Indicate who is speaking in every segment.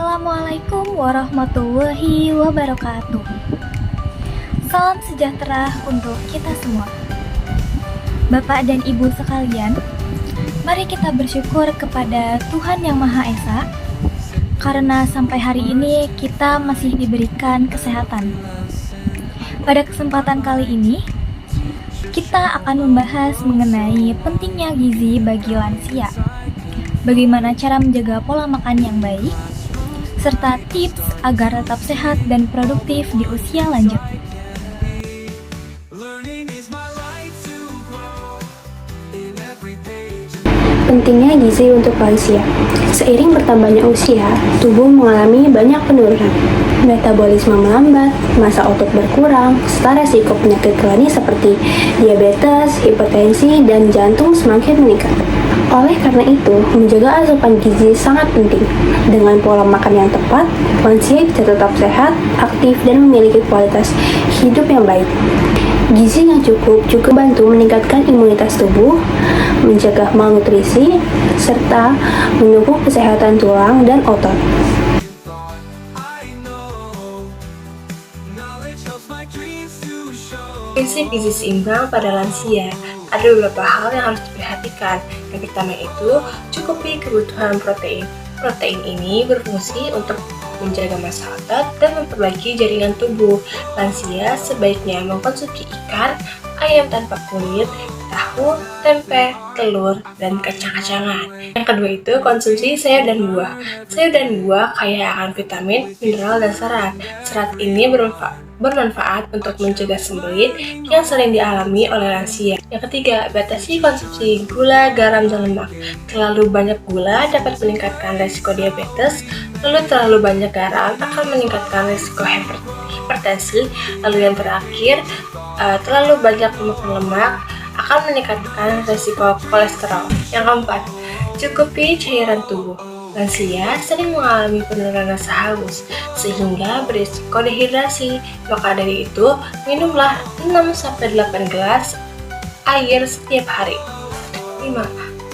Speaker 1: Assalamualaikum warahmatullahi wabarakatuh. Salam sejahtera untuk kita semua. Bapak dan Ibu sekalian, mari kita bersyukur kepada Tuhan Yang Maha Esa karena sampai hari ini kita masih diberikan kesehatan. Pada kesempatan kali ini, kita akan membahas mengenai pentingnya gizi bagi lansia. Bagaimana cara menjaga pola makan yang baik, serta tips agar tetap sehat dan produktif di usia lanjut.
Speaker 2: Pentingnya gizi untuk lansia. Seiring bertambahnya usia, tubuh mengalami banyak penurunan. Metabolisme melambat, massa otot berkurang, serta resiko penyakit kronis seperti diabetes, hipertensi, dan jantung semakin meningkat. Oleh karena itu, menjaga asupan gizi sangat penting. Dengan pola makan yang tepat, lansia bisa tetap sehat, aktif, dan memiliki kualitas hidup yang baik. Gizi yang cukup juga membantu meningkatkan imunitas tubuh, mencegah malnutrisi, serta mendukung kesehatan tulang dan otot.
Speaker 3: Prinsip gizi seimbang pada lansia. Ada beberapa hal yang harus diperhatikan. Yang pertama itu, cukupi kebutuhan protein. Protein ini berfungsi untuk menjaga massa otot dan memperbaiki jaringan tubuh. Lansia sebaiknya mengkonsumsi ikan, ayam tanpa kulit, tahu, tempe, telur, dan kacang-kacangan. Yang kedua itu, konsumsi sayur dan buah. Sayur dan buah kaya akan vitamin, mineral, dan serat. Serat ini bermanfaat untuk mencegah sembelit yang sering dialami oleh lansia. Yang ketiga, batasi konsumsi gula, garam, dan lemak. Terlalu banyak gula dapat meningkatkan resiko diabetes, lalu terlalu banyak garam akan meningkatkan resiko hipertensi, lalu yang terakhir, terlalu banyak memakan lemak akan meningkatkan resiko kolesterol. Yang keempat, cukupi cairan tubuh. Lansia sering mengalami penurunan rasa haus, sehingga berisiko dehidrasi. Maka dari itu, minumlah 6-8 gelas air setiap hari. 5.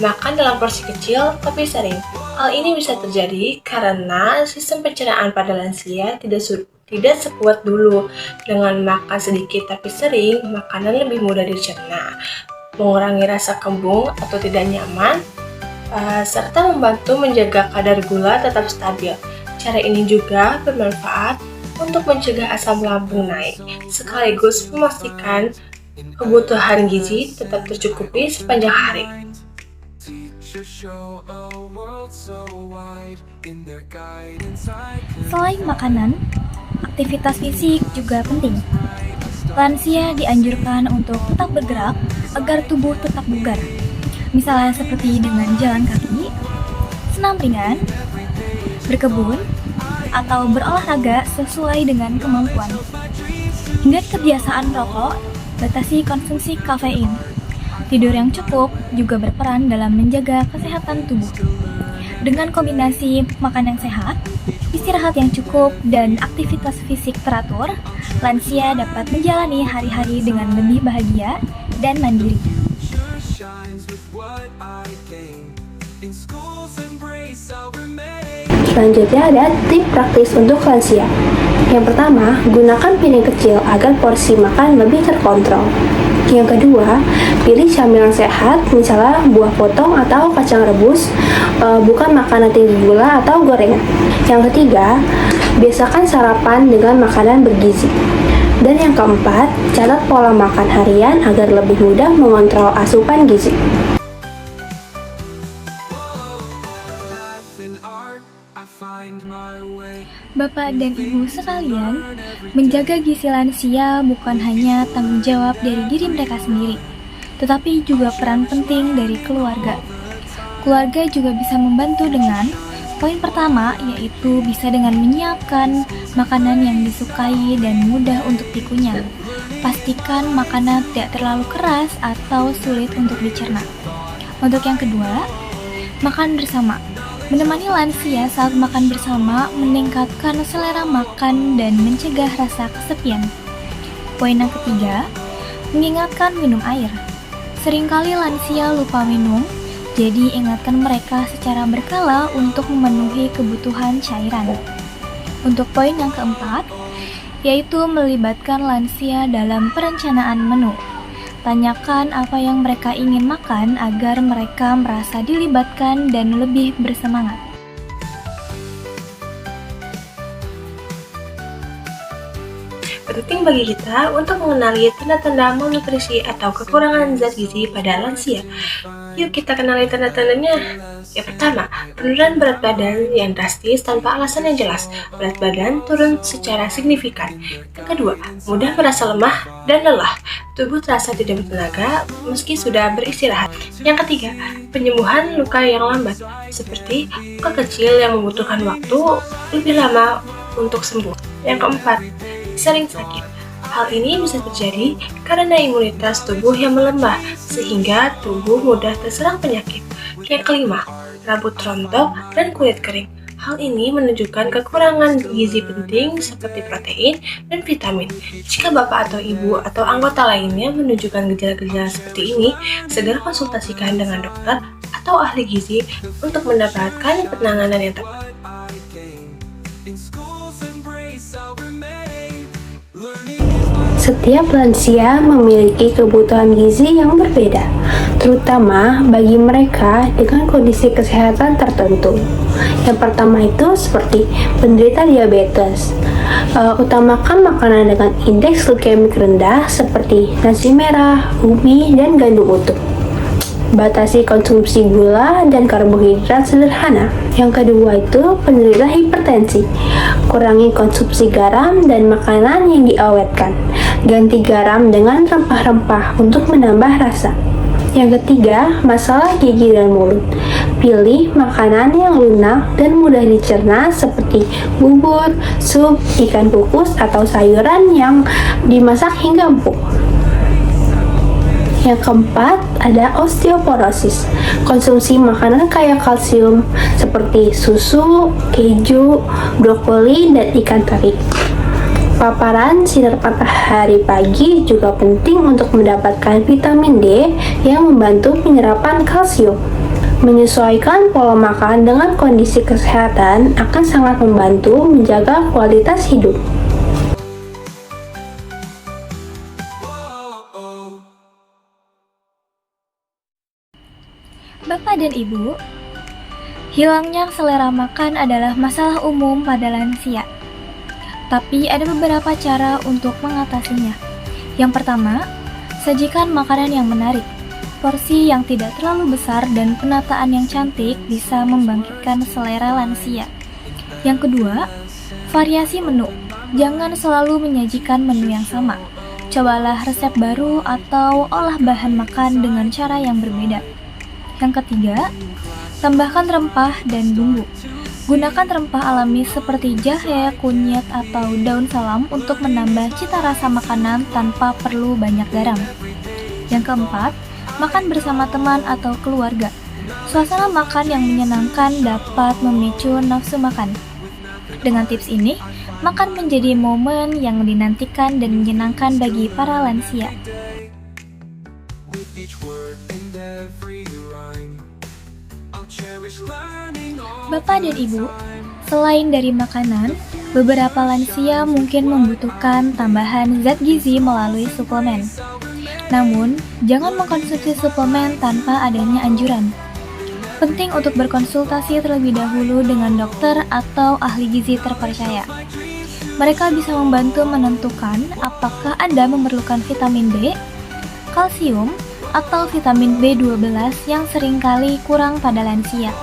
Speaker 3: Makan dalam porsi kecil tapi sering. Hal ini bisa terjadi karena sistem pencernaan pada lansia tidak sekuat dulu. Dengan makan sedikit tapi sering, makanan lebih mudah dicerna, mengurangi rasa kembung atau tidak nyaman, serta membantu menjaga kadar gula tetap stabil. Cara ini juga bermanfaat untuk mencegah asam lambung naik, sekaligus memastikan kebutuhan gizi tetap tercukupi sepanjang hari.
Speaker 1: Selain makanan, aktivitas fisik juga penting. Lansia dianjurkan untuk tetap bergerak agar tubuh tetap bugar. Misalnya seperti dengan jalan kaki, senam ringan, berkebun, atau berolahraga sesuai dengan kemampuan. Hindari kebiasaan merokok, batasi konsumsi kafein. Tidur yang cukup juga berperan dalam menjaga kesehatan tubuh. Dengan kombinasi makan yang sehat, istirahat yang cukup, dan aktivitas fisik teratur, lansia dapat menjalani hari-hari dengan lebih bahagia dan mandiri.
Speaker 2: Selanjutnya ada tips praktis untuk lansia. Yang pertama, gunakan piring kecil agar porsi makan lebih terkontrol. Yang kedua, pilih camilan sehat, misalnya buah potong atau kacang rebus, bukan makanan tinggi gula atau gorengan. Yang ketiga, biasakan sarapan dengan makanan bergizi. Dan yang keempat, catat pola makan harian agar lebih mudah mengontrol asupan gizi.
Speaker 1: Bapak dan Ibu sekalian, menjaga gizi lansia bukan hanya tanggung jawab dari diri mereka sendiri, tetapi juga peran penting dari keluarga. Keluarga juga bisa membantu dengan poin pertama, yaitu bisa dengan menyiapkan makanan yang disukai dan mudah untuk dikunyah. Pastikan makanan tidak terlalu keras atau sulit untuk dicerna. Untuk yang kedua, makan bersama. Menemani lansia saat makan bersama meningkatkan selera makan dan mencegah rasa kesepian. Poin yang ketiga, mengingatkan minum air. Seringkali lansia lupa minum, Jadi ingatkan mereka secara berkala untuk memenuhi kebutuhan cairan. Untuk poin yang keempat, yaitu melibatkan lansia dalam perencanaan menu. Tanyakan apa yang mereka ingin makan agar mereka merasa dilibatkan dan lebih bersemangat.
Speaker 3: Penting bagi kita untuk mengenali tanda-tanda malnutrisi atau kekurangan zat gizi pada lansia. Yuk kita kenali tanda-tandanya. Yang pertama, penurunan berat badan yang drastis tanpa alasan yang jelas. Berat badan turun secara signifikan. Yang kedua, mudah merasa lemah dan lelah. Tubuh terasa tidak bertenaga meski sudah beristirahat. Yang ketiga, penyembuhan luka yang lambat, seperti luka kecil yang membutuhkan waktu lebih lama untuk sembuh. Yang keempat, sering sakit. Hal ini bisa terjadi karena imunitas tubuh yang melemah, sehingga tubuh mudah terserang penyakit. Yang kelima, rambut rontok dan kulit kering. Hal ini menunjukkan kekurangan gizi penting seperti protein dan vitamin. Jika bapak atau ibu atau anggota lainnya menunjukkan gejala-gejala seperti ini, segera konsultasikan dengan dokter atau ahli gizi untuk mendapatkan penanganan yang tepat.
Speaker 2: Setiap lansia memiliki kebutuhan gizi yang berbeda, terutama bagi mereka dengan kondisi kesehatan tertentu. Yang pertama itu seperti penderita diabetes. Utamakan makanan dengan indeks glikemik rendah seperti nasi merah, ubi, dan gandum utuh. Batasi konsumsi gula dan karbohidrat sederhana. Yang kedua itu penderita hipertensi. Kurangi konsumsi garam dan makanan yang diawetkan. Ganti garam dengan rempah-rempah untuk menambah rasa. Yang ketiga, masalah gigi dan mulut. Pilih makanan yang lunak dan mudah dicerna seperti bubur, sup, ikan kukus, atau sayuran yang dimasak hingga empuk. Yang keempat, ada osteoporosis. Konsumsi makanan kaya kalsium seperti susu, keju, brokoli, dan ikan teri. Paparan sinar matahari pagi juga penting untuk mendapatkan vitamin D yang membantu penyerapan kalsium. Menyesuaikan pola makan dengan kondisi kesehatan akan sangat membantu menjaga kualitas hidup.
Speaker 1: Bapak dan Ibu, hilangnya selera makan adalah masalah umum pada lansia. Tapi ada beberapa cara untuk mengatasinya. Yang pertama, sajikan makanan yang menarik. Porsi yang tidak terlalu besar dan penataan yang cantik bisa membangkitkan selera lansia. Yang kedua, variasi menu. Jangan selalu menyajikan menu yang sama. Cobalah resep baru atau olah bahan makan dengan cara yang berbeda. Yang ketiga, tambahkan rempah dan bumbu. Gunakan rempah alami seperti jahe, kunyit, atau daun salam untuk menambah cita rasa makanan tanpa perlu banyak garam. Yang keempat, makan bersama teman atau keluarga. Suasana makan yang menyenangkan dapat memicu nafsu makan. Dengan tips ini, makan menjadi momen yang dinantikan dan menyenangkan bagi para lansia. Bapak dan Ibu, selain dari makanan, beberapa lansia mungkin membutuhkan tambahan zat gizi melalui suplemen. Namun, jangan mengkonsumsi suplemen tanpa adanya anjuran. Penting untuk berkonsultasi terlebih dahulu dengan dokter atau ahli gizi terpercaya. Mereka bisa membantu menentukan apakah Anda memerlukan vitamin B, kalsium, atau vitamin B12 yang seringkali kurang pada lansia.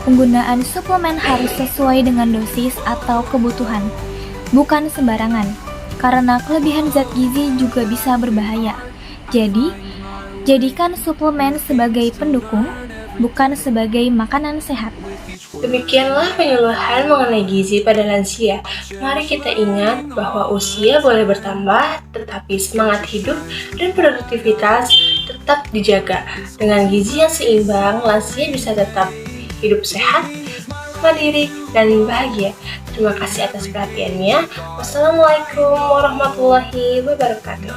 Speaker 1: Penggunaan suplemen harus sesuai dengan dosis atau kebutuhan, bukan sembarangan, karena kelebihan zat gizi juga bisa berbahaya. Jadi, jadikan suplemen sebagai pendukung, bukan sebagai makanan sehat.
Speaker 3: Demikianlah penyuluhan mengenai gizi pada lansia. Mari kita ingat bahwa usia boleh bertambah, tetapi semangat hidup dan produktivitas tetap dijaga. Dengan gizi yang seimbang, lansia bisa tetap hidup sehat, mandiri, dan bahagia. Terima kasih atas perhatiannya. Wassalamualaikum warahmatullahi wabarakatuh.